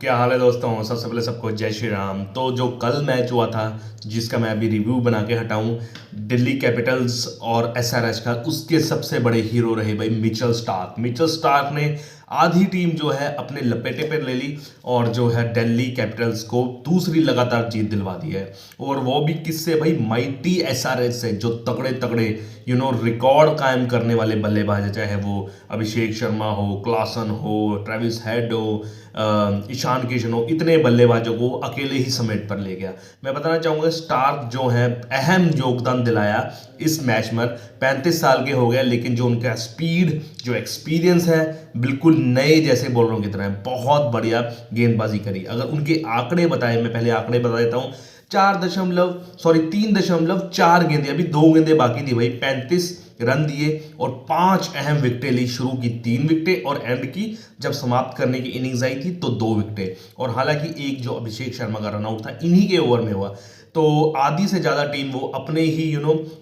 क्या हाल है दोस्तों। सबसे पहले सबको जय श्री राम। तो जो कल मैच हुआ था जिसका मैं अभी रिव्यू बना के हटाऊं, दिल्ली कैपिटल्स और एसआरएच का, उसके सबसे बड़े हीरो रहे भाई मिचेल स्टार्क। मिचेल स्टार्क ने आधी टीम जो है अपने लपेटे पर ले ली और जो है दिल्ली कैपिटल्स को दूसरी लगातार जीत दिलवा दी है। और वो भी किससे भाई? माइटी एसआरएच से, जो तगड़े तगड़े रिकॉर्ड कायम करने वाले बल्लेबाज है, चाहे वो अभिषेक शर्मा हो, क्लासन हो, ट्रेविस हेड हो, ईशान किशन हो, इतने बल्लेबाजों को अकेले ही समेट पर ले गया। मैं बताना चाहूंगा स्टार्क जो है अहम योगदान दिलाया इस मैच में। 35 साल के हो गए लेकिन जो उनका स्पीड, जो एक्सपीरियंस है, बिल्कुल नए जैसे बॉलरों की तरह है। बहुत बढ़िया गेंदबाजी करी। अगर उनके आंकड़े बताए, मैं पहले आंकड़े बता देता हूं। 3.4 गेंदे, अभी 2 गेंदे बाकी थी भाई। 35 रन दिए और 5 अहम विकेटें ली। शुरू की 3 विकेटें और एंड की जब समाप्त करने की इनिंग्स आई थी तो 2 विकेटें। और हालांकि एक जो अभिषेक शर्मा का रनआउट था इन्हीं के ओवर में हुआ। तो आधी से ज्यादा टीम वो अपने ही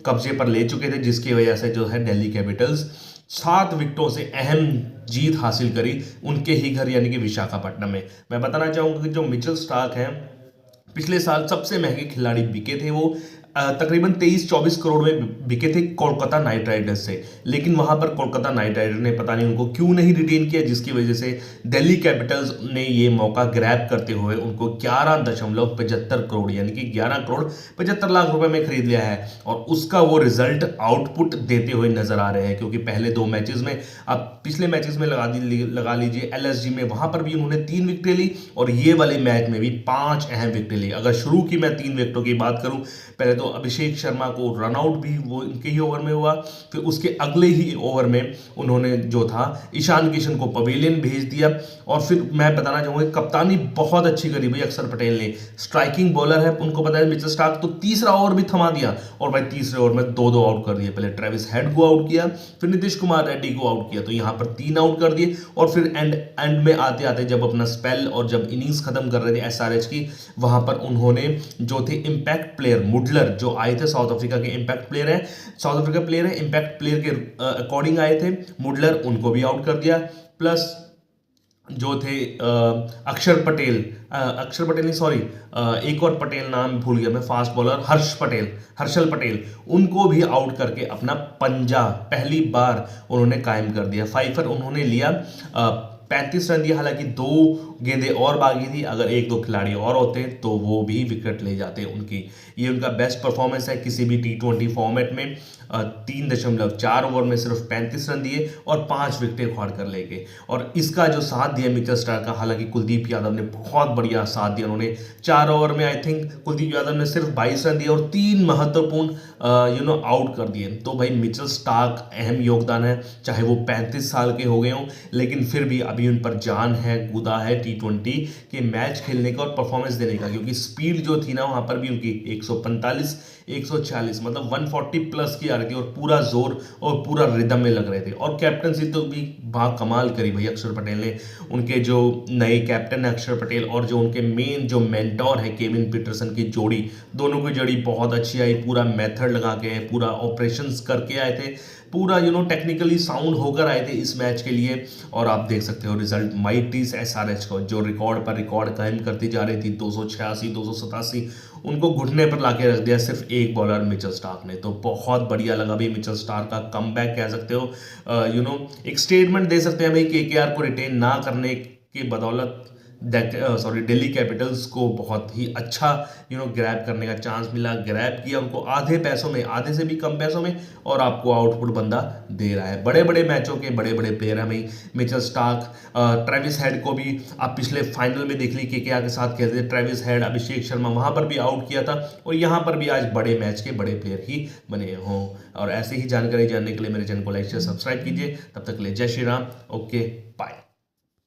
कब्जे पर ले चुके थे, जिसकी वजह से जो है दिल्ली कैपिटल्स 7 विकेटों से अहम जीत हासिल करी उनके ही घर यानी कि विशाखापट्टनम में। मैं बताना चाहूंगा कि जो मिचेल स्टार्क हैं, पिछले साल सबसे महंगे खिलाड़ी बिके थे वो। तकरीबन 23-24 करोड़ में बिके थे कोलकाता नाइट राइडर्स से। लेकिन वहां पर कोलकाता नाइट राइडर ने पता नहीं उनको क्यों नहीं रिटेन किया, जिसकी वजह से दिल्ली कैपिटल्स ने ये मौका ग्रैब करते हुए उनको 11.75 करोड़ यानी कि 11 करोड़ 75 लाख रुपए में खरीद लिया है। और उसका वो रिजल्ट आउटपुट देते हुए नजर आ रहे हैं, क्योंकि पहले 2 मैचेस में, अब पिछले मैचेस में लगा लीजिए एलएसजी में, वहां पर भी उन्होंने 3 विकेटें ली और ये वाले मैच में भी 5 अहम विकेटें ली। अगर शुरू की मैं 3 विकेटों की बात करूं, पहले तो अभिषेक शर्मा को रनआउट भी वो इनके ही ओवर में हुआ। फिर उसके अगले ही ओवर में उन्होंने जो था ईशान किशन को पवेलियन भेज दिया। और फिर मैं बताना चाहूंगा कप्तानी बहुत अच्छी करी भाई अक्षर पटेल ने। स्ट्राइकिंग बॉलर है, उनको पता है मिचेल स्टार्क, तो तीसरा ओवर भी थमा दिया और भाई तीसरे ओवर में 2-2 आउट कर दिए। पहले ट्रेविस हेड को आउट किया, फिर नीतीश कुमार रेड्डी को आउट किया, तो यहां पर 3 आउट कर दिए। और फिर एंड में आते आते जब अपना स्पेल और जब इनिंग्स खत्म कर रहे थे एसआरएच की, वहां पर उन्होंने जो थे इंपैक्ट प्लेयर मुडलर, जो आए थे साउथ अफ्रीका के इंपैक्ट प्लेयर हैं, इंपैक्ट प्लेयर के अकॉर्डिंग आए थे मुडलर, उनको भी आउट कर दिया। प्लस जो थे अक्षर पटेल नहीं, सॉरी, एक और पटेल नाम भूल गया मैं, फास्ट बॉलर हर्षल पटेल, उनको भी आउट करके अपना पंजा पहली बार उन्होंने कायम कर दिया। 5 उन्होंने लिया, 35 रन दिया। हालांकि 2 गेंदें और बाकी थी, अगर 1-2 खिलाड़ी और होते तो वो भी विकेट ले जाते उनकी। ये उनका बेस्ट परफॉर्मेंस है किसी भी T20 फॉर्मेट में। 3.4 ओवर में सिर्फ 35 रन दिए और 5 विकेटें उखाड़ कर ले गए। और इसका जो साथ दिया मिचेल स्टार्क का, हालांकि कुलदीप यादव ने बहुत बढ़िया साथ दिया। उन्होंने 4 ओवर में आई थिंक कुलदीप यादव ने सिर्फ 22 रन दिए और 3 महत्वपूर्ण आउट कर दिए। तो भाई मिचेल स्टार्क अहम योगदान है, चाहे वो 35 साल के हो गए हों, लेकिन फिर भी अभी उन पर जान है, गुदा है T20 के मैच खेलने का और परफॉर्मेंस देने का। क्योंकि स्पीड जो थी ना वहां पर भी उनकी 145 140 मतलब 140 प्लस की आ रही थी और पूरा जोर और पूरा रिदम में लग रहे थे। और कैप्टनसी तो भी कमाल करी भाई अक्षर पटेल ने। उनके जो नए कैप्टन है अक्षर पटेल और जो उनके मेन जो मेंटोर है केविन पीटरसन की जोड़ी, दोनों की जोड़ी बहुत अच्छी आई। पूरा मेथड लगा के, पूरा ऑपरेशंस करके आए थे, पूरा टेक्निकली साउंड होकर आए थे इस मैच के लिए। और आप देख सकते हो रिजल्ट, माइटीज एसआरएच को जो रिकॉर्ड पर रिकॉर्ड कायम करती जा रही थी, 286 287, उनको घुटने पर लाके रख दिया सिर्फ एक बॉलर मिचेल स्टार्क ने। तो बहुत बढ़िया लगा भाई मिचेल स्टार्क का कमबैक कह सकते हो। एक स्टेटमेंट दे सकते हैं भाई केकेआर को रिटेन ना करने की बदौलत दिल्ली कैपिटल्स को बहुत ही अच्छा ग्रैब करने का चांस मिला। ग्रैब किया उनको आधे पैसों में, आधे से भी कम पैसों में, और आपको आउटपुट बंदा दे रहा है। बड़े बड़े मैचों के बड़े बड़े प्लेयर हैं भाई मिचेल स्टार्क। ट्रेविस हेड को भी आप पिछले फाइनल में देख ली केकेआर के साथ खेलते थे, ट्रेविस हेड, अभिषेक शर्मा, वहां पर भी आउट किया था। और यहां पर भी आज बड़े मैच के बड़े प्लेयर ही बने हों। और ऐसे ही जानकारी जानने के लिए मेरे चैनल को लाइक शेयर सब्सक्राइब कीजिए। तब तक के लिए जय श्री राम, ओके बाय।